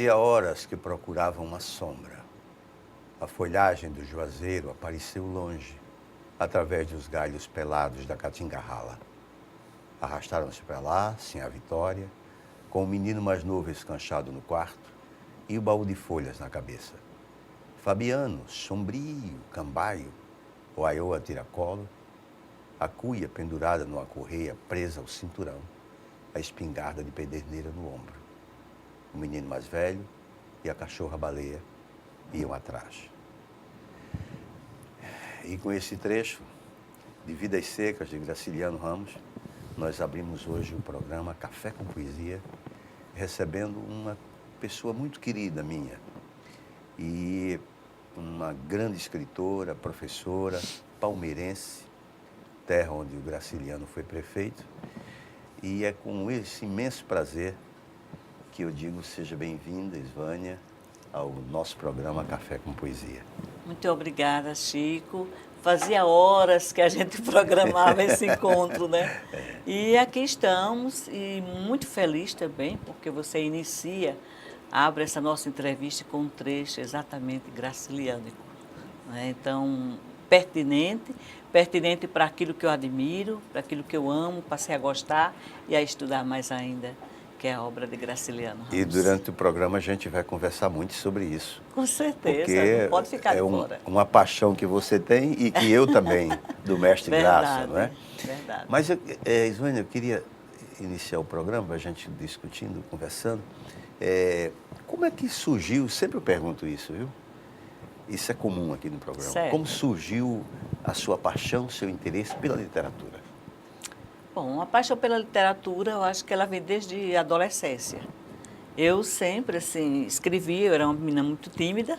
Fazia horas que procurava uma sombra. A folhagem do juazeiro apareceu longe, através dos galhos pelados da caatinga rala. Arrastaram-se para lá, sem a Vitória, com o menino mais novo escanchado no quarto e o baú de folhas na cabeça. Fabiano, sombrio, cambaio, oaiou a tiracolo, a cuia pendurada numa correia presa ao cinturão, a espingarda de pederneira no ombro. O menino mais velho e a cachorra-baleia iam atrás. E com esse trecho de Vidas Secas, de Graciliano Ramos, nós abrimos hoje o programa Café com Poesia, recebendo uma pessoa muito querida minha e uma grande escritora, professora, palmeirense, terra onde o Graciliano foi prefeito. E é com esse imenso prazer que eu digo seja bem-vinda, Isvânia, ao nosso programa Café com Poesia. Muito obrigada, Chico. Fazia horas que a gente programava esse encontro, né? E aqui estamos, e muito feliz também, porque você abre essa nossa entrevista com um trecho exatamente graciliânico, né? Então, pertinente para aquilo que eu admiro, para aquilo que eu amo, passei a gostar e a estudar mais ainda, que é a obra de Graciliano Ramos. E durante o programa a gente vai conversar muito sobre isso. Com certeza, porque não pode ficar de fora. É uma paixão que você tem e que eu também, do Mestre Graça, não é? Verdade. Mas, Isvânia, eu queria iniciar o programa, a gente discutindo, conversando. Como é que surgiu, sempre eu pergunto isso, viu? Isso é comum aqui no programa. Certo. Como surgiu a sua paixão, seu interesse pela literatura? Bom, a paixão pela literatura, eu acho que ela vem desde a adolescência. Eu sempre, assim, escrevia, eu era uma menina muito tímida,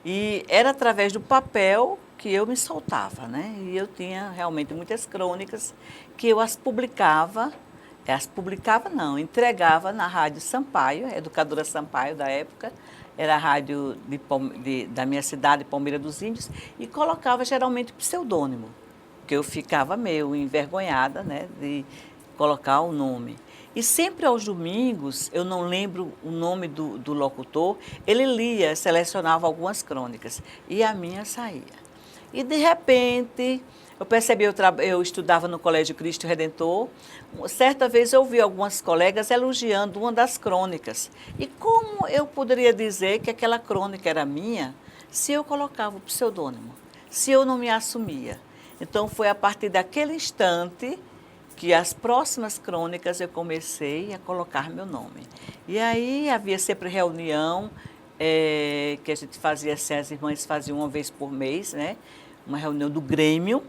e era através do papel que eu me soltava, né? E eu tinha realmente muitas crônicas que eu entregava na Rádio Sampaio, Educadora Sampaio da época, era a rádio da minha cidade, Palmeira dos Índios, e colocava geralmente pseudônimo, porque eu ficava meio envergonhada, né, de colocar o nome. E sempre aos domingos, eu não lembro o nome do locutor, ele lia, selecionava algumas crônicas, e a minha saía. E, de repente, eu percebi, eu estudava no Colégio Cristo Redentor, certa vez eu ouvi algumas colegas elogiando uma das crônicas. E como eu poderia dizer que aquela crônica era minha se eu colocava o pseudônimo, se eu não me assumia? Então, foi a partir daquele instante que as próximas crônicas eu comecei a colocar meu nome. E aí havia sempre reunião, que a gente fazia, assim, as irmãs faziam uma vez por mês, né? Uma reunião do Grêmio,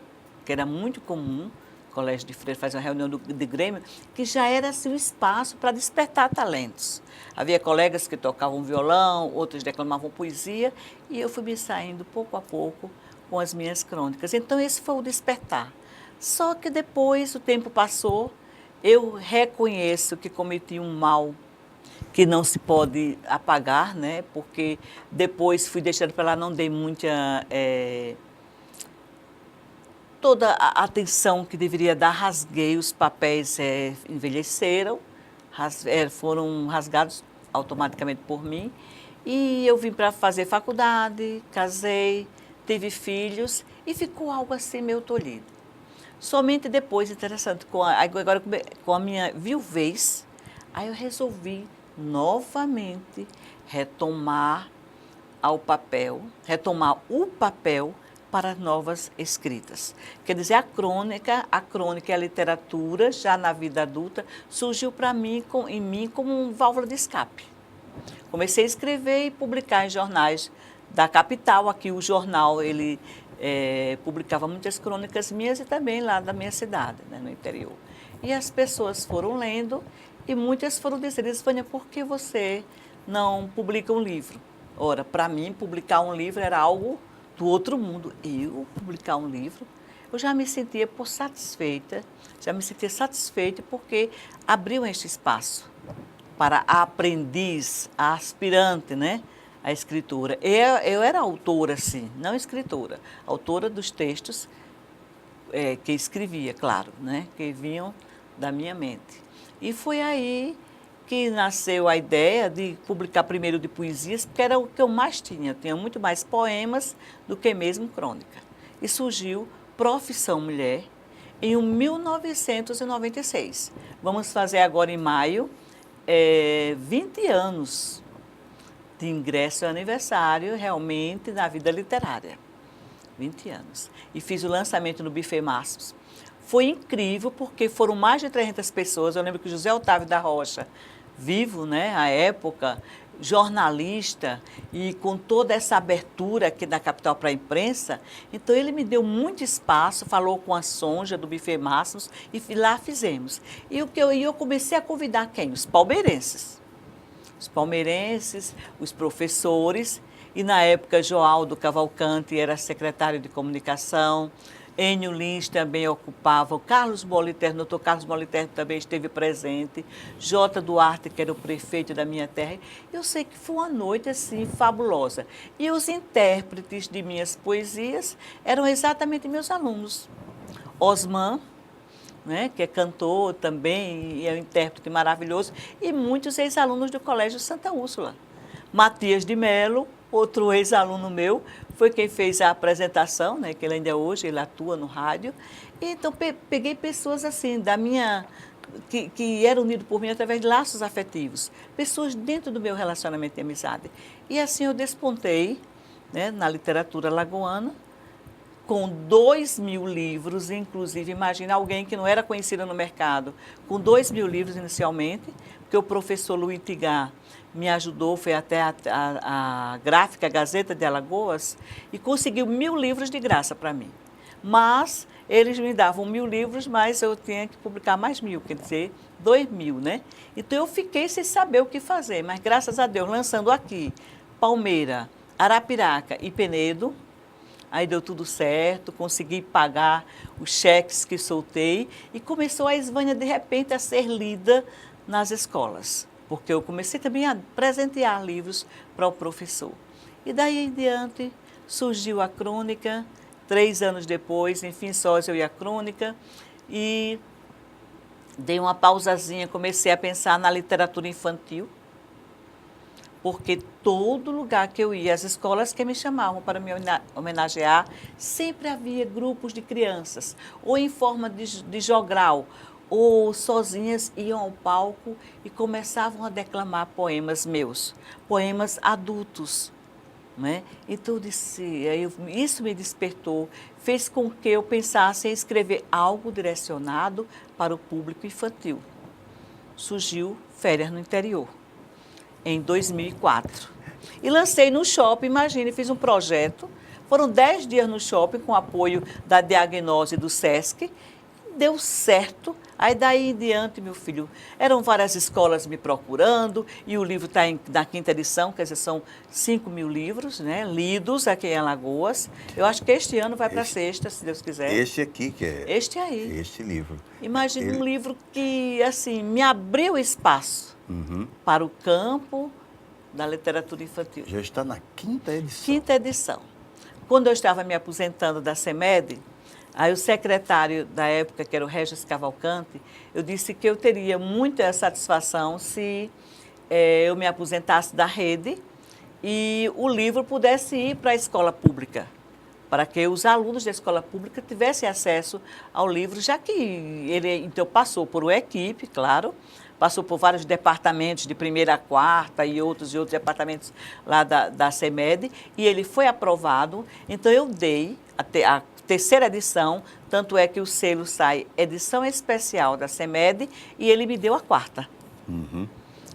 que era muito comum, o Colégio de Freiras fazia uma reunião de Grêmio, que já era assim, um espaço para despertar talentos. Havia colegas que tocavam violão, outros declamavam poesia, e eu fui me saindo pouco a pouco com as minhas crônicas. Então, esse foi o despertar. Só que depois o tempo passou, eu reconheço que cometi um mal que não se pode apagar, né? Porque depois fui deixando para lá, não dei muita... toda a atenção que deveria dar, rasguei, os papéis envelheceram, foram rasgados automaticamente por mim, e eu vim para fazer faculdade, casei, tive filhos, e ficou algo assim meio tolhido. Somente depois, interessante, agora com a minha viuvez, aí eu resolvi novamente retomar o papel para novas escritas. Quer dizer, a crônica e a literatura, já na vida adulta, surgiu para mim, em mim como uma válvula de escape. Comecei a escrever e publicar em jornais da capital. Aqui o jornal, ele publicava muitas crônicas minhas e também lá da minha cidade, né, no interior. E as pessoas foram lendo e muitas foram dizendo: Isvânia, por que você não publica um livro? Ora, para mim, publicar um livro era algo do outro mundo. Eu publicar um livro, eu já me sentia satisfeita porque abriu este espaço para a aprendiz, a aspirante, né? A escritora. Eu era autora, sim, não escritora, autora dos textos que escrevia, claro, né? Que vinham da minha mente. E foi aí que nasceu a ideia de publicar primeiro de poesias, porque era o que eu mais tinha. Tinha muito mais poemas do que mesmo crônica. E surgiu Profissão Mulher em 1996. Vamos fazer agora em maio 20 anos de ingresso e aniversário realmente na vida literária. 20 anos. E fiz o lançamento no Buffet Maços. Foi incrível porque foram mais de 300 pessoas. Eu lembro que José Otávio da Rocha, vivo, né, à época, jornalista e com toda essa abertura aqui da capital para a imprensa, então ele me deu muito espaço, falou com a Sonja do Buffet Máximos e lá fizemos. E eu comecei a convidar quem? Os palmeirenses. Os palmeirenses, os professores, e na época Joaldo Cavalcante era secretário de comunicação, Enio Lins também ocupava, o Carlos Moliterno, o doutor Carlos Moliterno também esteve presente, J. Duarte, que era o prefeito da minha terra. Eu sei que foi uma noite assim fabulosa. E os intérpretes de minhas poesias eram exatamente meus alunos. Osman, né, que é cantor também e é um intérprete maravilhoso, e muitos ex-alunos do Colégio Santa Úrsula. Matias de Mello, outro ex-aluno meu, foi quem fez a apresentação, né, que ele ainda hoje ele atua no rádio. E então peguei pessoas assim, da minha, que eram unidas por mim através de laços afetivos, pessoas dentro do meu relacionamento de amizade. E assim eu despontei, né, na literatura alagoana, com 2.000 livros, inclusive, imagina alguém que não era conhecido no mercado, com 2.000 livros inicialmente, porque o professor Luiz Tigar me ajudou, foi até a gráfica Gazeta de Alagoas, e conseguiu 1.000 livros de graça para mim. Mas eles me davam 1.000 livros, mas eu tinha que publicar mais 1.000, quer dizer, 2.000, né? Então eu fiquei sem saber o que fazer, mas graças a Deus, lançando aqui, Palmeira, Arapiraca e Penedo, aí deu tudo certo, consegui pagar os cheques que soltei e começou a Esvânia, de repente, a ser lida nas escolas, porque eu comecei também a presentear livros para o professor. E daí em diante surgiu a crônica, 3 anos depois, enfim, só eu e a crônica, e dei uma pausazinha, comecei a pensar na literatura infantil, porque todo lugar que eu ia, as escolas que me chamavam para me homenagear, sempre havia grupos de crianças, ou em forma de jogral, ou sozinhas iam ao palco e começavam a declamar poemas meus, poemas adultos. Né? Então, eu disse, isso me despertou, fez com que eu pensasse em escrever algo direcionado para o público infantil. Surgiu Férias no Interior, em 2004. E lancei no shopping, imagine, fiz um projeto, foram 10 dias no shopping com apoio da Diagnose do SESC, deu certo. Aí daí em diante, meu filho, eram várias escolas me procurando e o livro está na 5ª edição, quer dizer, são 5.000 livros, né, lidos aqui em Alagoas. Eu acho que este ano vai para a 6ª, se Deus quiser. Este aqui que é... Este aí. Este livro. Imagina um livro que, assim, me abriu espaço para o campo da literatura infantil. Já está na 5ª edição. 5ª edição. Quando eu estava me aposentando da CEMED, aí o secretário da época, que era o Regis Cavalcante, eu disse que eu teria muita satisfação se eu me aposentasse da rede e o livro pudesse ir para a escola pública, para que os alunos da escola pública tivessem acesso ao livro, já que ele então passou por uma equipe, claro, passou por vários departamentos, de 1ª a 4ª e outros departamentos lá da CEMED, e ele foi aprovado. Então, eu dei a 3ª edição, tanto é que o selo sai edição especial da CEMED, e ele me deu a 4ª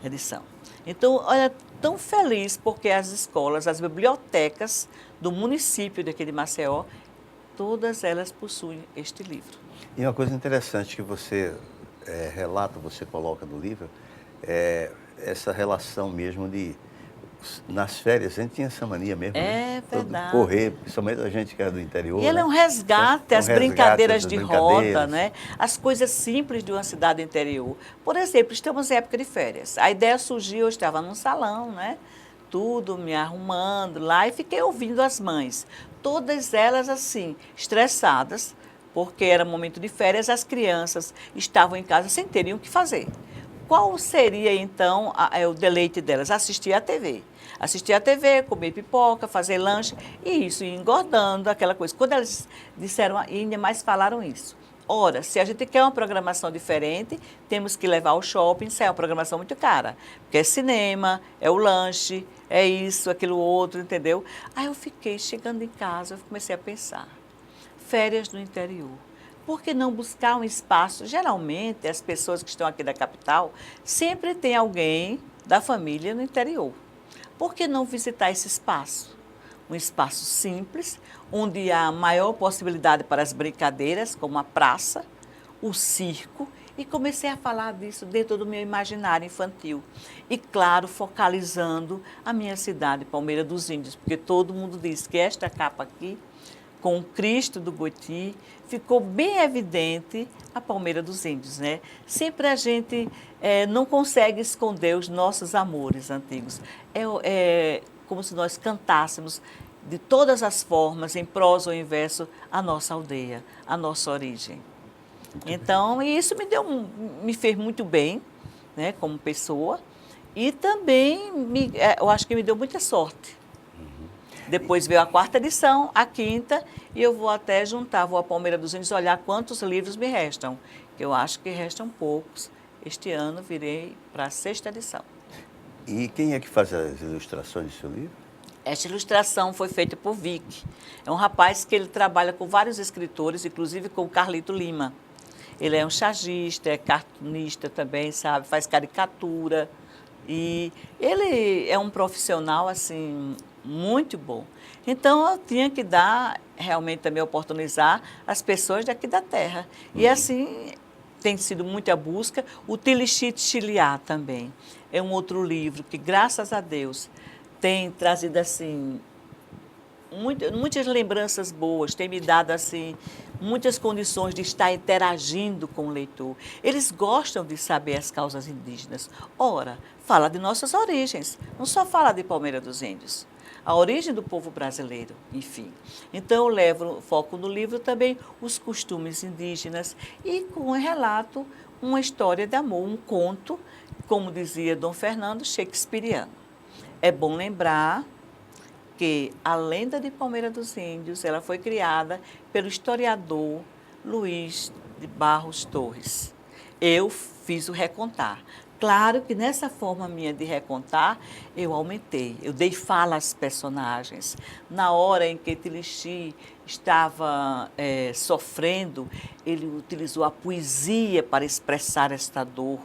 edição. Então, olha, tão feliz porque as escolas, as bibliotecas do município daqui de Maceió, todas elas possuem este livro. E uma coisa interessante que você relata, você coloca no livro, essa relação mesmo de... Nas férias, a gente tinha essa mania mesmo. Verdade. Correr, principalmente a gente que era do interior. E ele é um resgate, as brincadeiras de roda, né? As coisas simples de uma cidade interior. Por exemplo, estamos em época de férias. A ideia surgiu, eu estava num salão, né? Tudo me arrumando lá e fiquei ouvindo as mães. Todas elas, assim, estressadas, porque era momento de férias, as crianças estavam em casa sem terem o que fazer. qual seria, então, o deleite delas? Assistir à TV. Assistir à TV, comer pipoca, fazer lanche, e isso, ir engordando, aquela coisa. Quando elas disseram, e ainda mais falaram isso. Ora, se a gente quer uma programação diferente, temos que levar ao shopping, isso é uma programação muito cara. Porque é cinema, é o lanche, é isso, aquilo outro, entendeu? Aí eu fiquei, chegando em casa, eu comecei a pensar. Férias no interior. Por que não buscar um espaço? Geralmente, as pessoas que estão aqui da capital, sempre tem alguém da família no interior. Por que não visitar esse espaço? Um espaço simples, onde há maior possibilidade para as brincadeiras, como a praça, o circo, e comecei a falar disso dentro do meu imaginário infantil. E, claro, focalizando a minha cidade, Palmeira dos Índios, porque todo mundo diz que esta capa aqui, com o Cristo do Goti, ficou bem evidente a Palmeira dos Índios, né? Sempre a gente não consegue esconder os nossos amores antigos. É como se nós cantássemos de todas as formas, em prosa ou em verso, a nossa aldeia, a nossa origem. Então, isso me fez muito bem, né, como pessoa, e também eu acho que me deu muita sorte. Depois veio a 4ª edição, a 5ª, e eu vou até juntar, vou à Palmeira dos Índios olhar quantos livros me restam, que eu acho que restam poucos. Este ano virei para a 6ª edição. E quem é que faz as ilustrações do seu livro? Esta ilustração foi feita por Vic. É um rapaz que ele trabalha com vários escritores, inclusive com o Carlito Lima. Ele é um chargista, é cartunista também, sabe? Faz caricatura. E ele é um profissional, assim, muito bom. Então, eu tinha que dar, realmente também oportunizar as pessoas daqui da terra. E assim, tem sido muita busca. O Tilixit Chiliá também é um outro livro que, graças a Deus, tem trazido, assim, muitas lembranças boas, tem me dado, assim, muitas condições de estar interagindo com o leitor. Eles gostam de saber as causas indígenas. Ora, fala de nossas origens, não só fala de Palmeira dos Índios. A origem do povo brasileiro, enfim. Então, eu levo foco no livro também os costumes indígenas e com um relato, uma história de amor, um conto, como dizia Dom Fernando, shakespeariano. É bom lembrar que a lenda de Palmeira dos Índios, ela foi criada pelo historiador Luiz de Barros Torres. Eu fiz o recontar. Claro que nessa forma minha de recontar, eu aumentei, eu dei fala às personagens. Na hora em que Tilixi estava sofrendo, ele utilizou a poesia para expressar esta dor.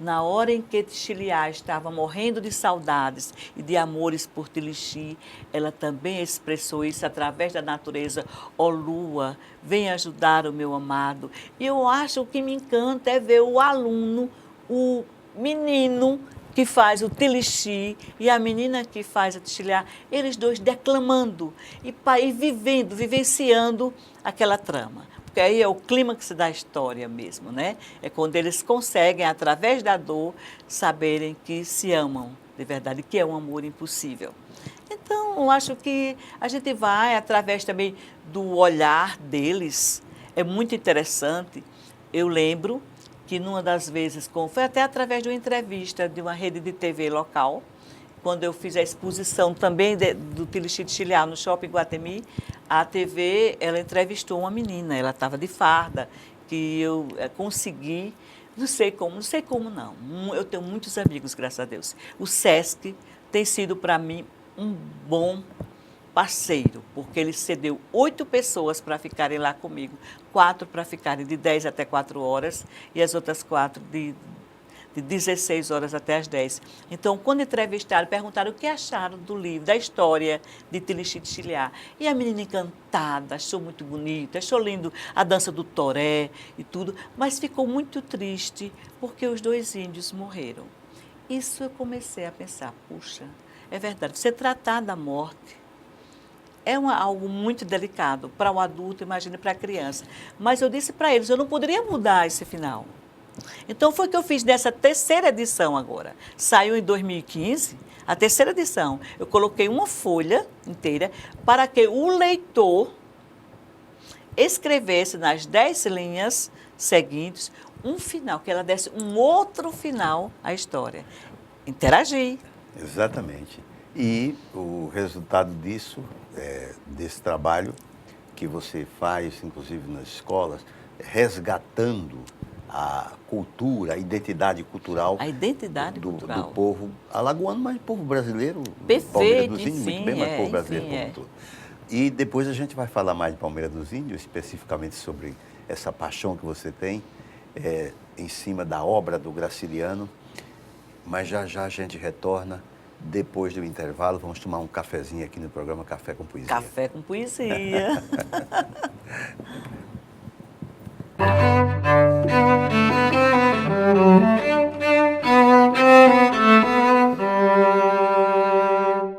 Na hora em que Tixiliá estava morrendo de saudades e de amores por Tilixi, ela também expressou isso através da natureza. Ó lua, vem ajudar o meu amado. E eu acho que me encanta é ver o aluno, o menino que faz o Tilixi e a menina que faz a Tixiliá, eles dois declamando e vivenciando aquela trama. Porque aí é o clímax da história mesmo, né? É quando eles conseguem, através da dor, saberem que se amam de verdade, que é um amor impossível. Então, eu acho que a gente vai, através também do olhar deles, é muito interessante. Eu lembro que numa das vezes, foi até através de uma entrevista de uma rede de TV local, quando eu fiz a exposição também do Tilixi Chiliá no Shopping Guatemi, a TV, ela entrevistou uma menina, ela estava de farda, que eu consegui, não sei como não. Eu tenho muitos amigos, graças a Deus. O SESC tem sido para mim um bom parceiro, porque ele cedeu 8 pessoas para ficarem lá comigo, 4 para ficarem de 10 até 4 horas e as outras 4 de 16 horas até as 10. Então, quando entrevistaram, perguntaram o que acharam do livro, da história de Tilixi Chiliá. E a menina encantada, achou muito bonita, achou lindo a dança do toré e tudo, mas ficou muito triste porque os 2 índios morreram. Isso eu comecei a pensar, puxa, é verdade, você tratar da morte é algo muito delicado para o adulto, imagine para a criança. Mas eu disse para eles, eu não poderia mudar esse final. Então, foi o que eu fiz nessa 3ª edição agora. Saiu em 2015, a 3ª edição. Eu coloquei uma folha inteira para que o leitor escrevesse nas 10 linhas seguintes um final, que ela desse um outro final à história. Interagir. Exatamente. E o resultado disso, desse trabalho que você faz, inclusive nas escolas, resgatando a cultura, a identidade cultural, A identidade cultural. do povo alagoano, mas do povo brasileiro, Perfeito, Palmeira dos Índios, enfim, muito bem, mas povo brasileiro enfim, como um todo. E depois a gente vai falar mais de Palmeira dos Índios, especificamente sobre essa paixão que você tem em cima da obra do Graciliano, mas já já a gente retorna. Depois do intervalo, vamos tomar um cafezinho aqui no programa Café com Poesia. Café com Poesia.